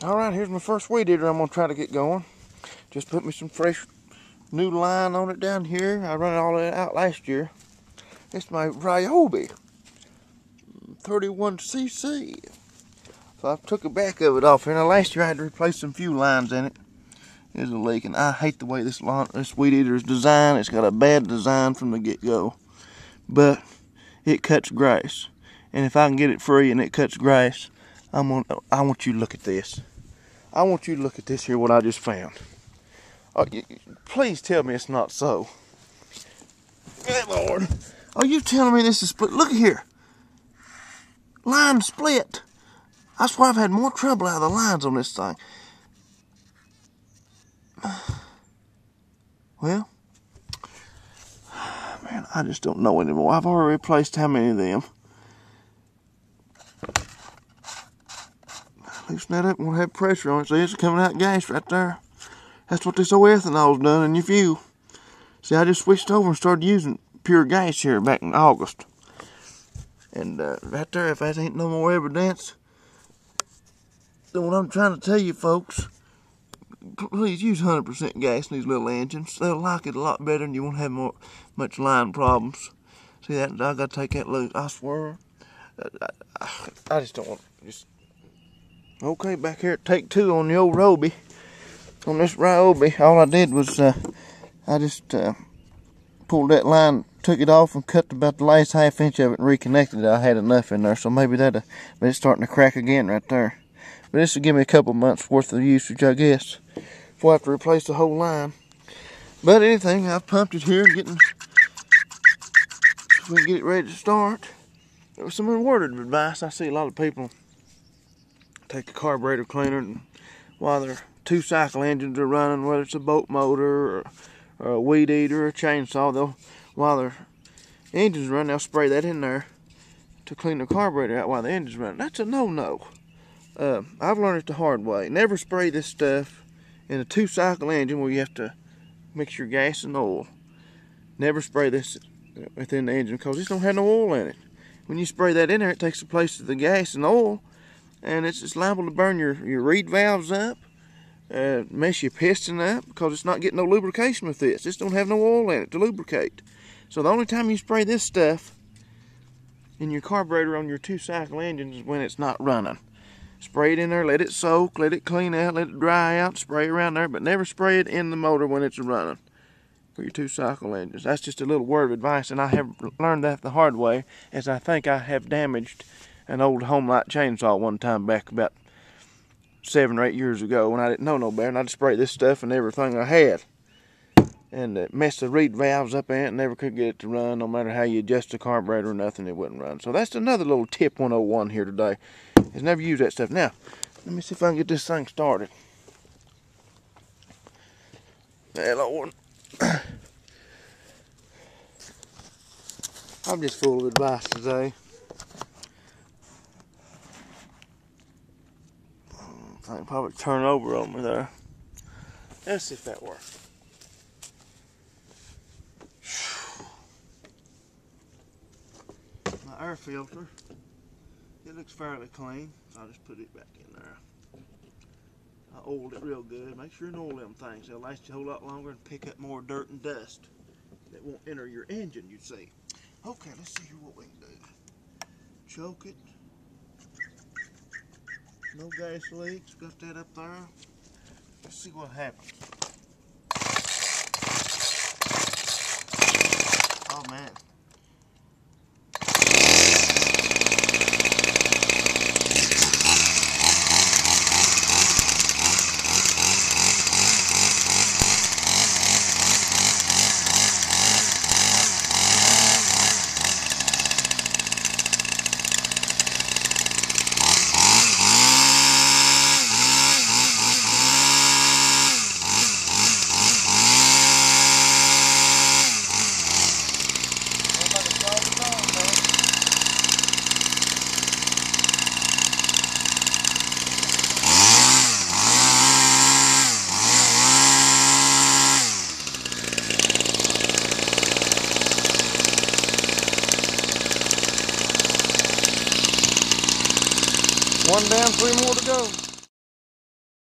Alright, here's my first weed eater I'm going to try to get going. Just put me some fresh new line on it down here. I run all that out last year. It's my Ryobi 31cc. So I took the back of it off here. Now last year I had to replace some few lines in it. There's a leak, and I hate the way this weed eater is designed. It's got a bad design from the get-go. But it cuts grass. And if I can get it free and it cuts grass, I want you to look at this. I want you to look at this here, what I just found. Oh, please tell me it's not so. Good Lord. Are you telling me this is split? Look at here. Line split. I swear I've had more trouble out of the lines on this thing. Well, man, I just don't know anymore. I've already replaced how many of them? Loosen that up and we'll have pressure on it. See, it's coming out gas right there. That's what this old ethanol's done in your fuel. See, I just switched over and started using pure gas here back in August. And right there, if that ain't no more evidence than what I'm trying to tell you folks, please use 100% gas in these little engines. They'll like it a lot better and you won't have much line problems. See that? I gotta take that loose. I swear. I just don't want to just. Okay, back here at take two on the old Ryobi. On this Ryobi, all I did was I just pulled that line, took it off, and cut about the last half inch of it and reconnected it. I had enough in there, so maybe but it's starting to crack again right there. But this will give me a couple months worth of usage, I guess, before I have to replace the whole line. But anything, I've pumped it here, so we can get it ready to start. There was some rewarded advice. I see a lot of people take a carburetor cleaner and while their 2-cycle engines are running, whether it's a boat motor or a weed eater or a chainsaw, while their engine's running, they'll spray that in there to clean the carburetor out while the engine's running. That's a no-no. I've learned it the hard way. Never spray this stuff in a 2-cycle engine where you have to mix your gas and oil. Never spray this within the engine because it don't have no oil in it. When you spray that in there, it takes the place of the gas and oil, and it's liable to burn your reed valves up, mess your piston up because it's not getting no lubrication with this. This don't have no oil in it to lubricate. So the only time you spray this stuff in your carburetor on your 2-cycle engine is when it's not running. Spray it in there, let it soak, let it clean out, let it dry out, spray around there, but never spray it in the motor when it's running for your 2-cycle engines. That's just a little word of advice, and I have learned that the hard way, as I think I have damaged an old home light chainsaw one time back about 7 or 8 years ago when I didn't know no better, and I'd spray this stuff in everything I had. And it messed the reed valves up in it and never could get it to run. No matter how you adjust the carburetor or nothing, it wouldn't run. So that's another little tip 101 here today, is never use that stuff. Now, let me see if I can get this thing started. Hey, Lord. I'm just full of advice today. I can probably turn over on me there. Let's see if that works. My air filter, it looks fairly clean, so I'll just put it back in there. I oiled it real good. Make sure you oil them things. They'll last you a whole lot longer and pick up more dirt and dust that won't enter your engine, you see. Okay, let's see here what we can do. Choke it. No gas leaks. Got that up there. Let's see what happens. Oh man. One down, 3 more to go.